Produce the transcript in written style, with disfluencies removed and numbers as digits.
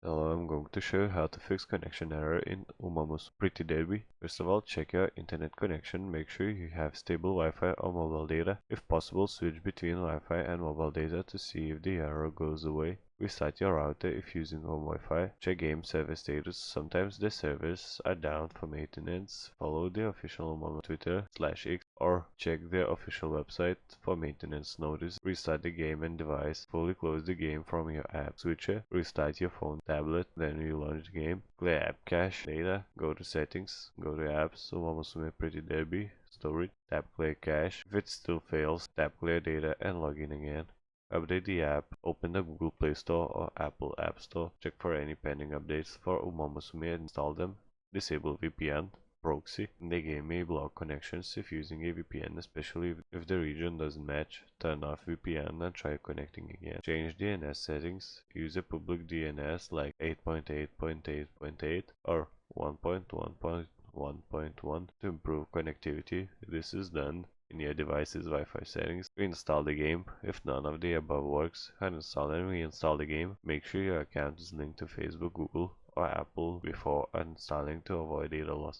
Hello, I'm going to show you how to fix connection error in Umamusume Pretty Derby. First of all, check your internet connection. Make sure you have stable Wi-Fi or mobile data. If possible, switch between Wi-Fi and mobile data to see if the error goes away. Restart your router if using home Wi-Fi. Check game server status. Sometimes the servers are down for maintenance. Follow the official Umamusume Twitter/X or check their official website for maintenance notice. Restart the game and device. Fully close the game from your app switcher. Restart your phone, tablet, then relaunch the game. Clear app cache data. Go to settings. Go to apps. Umamusume Pretty Derby. Storage. Tap clear cache. If it still fails, tap clear data and log in again. Update the app, open the Google Play Store or Apple App Store, check for any pending updates for Umamusume and install them. Disable VPN, proxy. The game may block connections if using a VPN, especially if the region doesn't match. Turn off VPN and try connecting again. Change DNS settings. Use a public DNS like 8.8.8.8 or 1.1.1.1 to improve connectivity. This is done in your device's Wi-Fi settings. Reinstall the game. If none of the above works, uninstall and reinstall the game. Make sure your account is linked to Facebook, Google, or Apple before uninstalling to avoid data loss.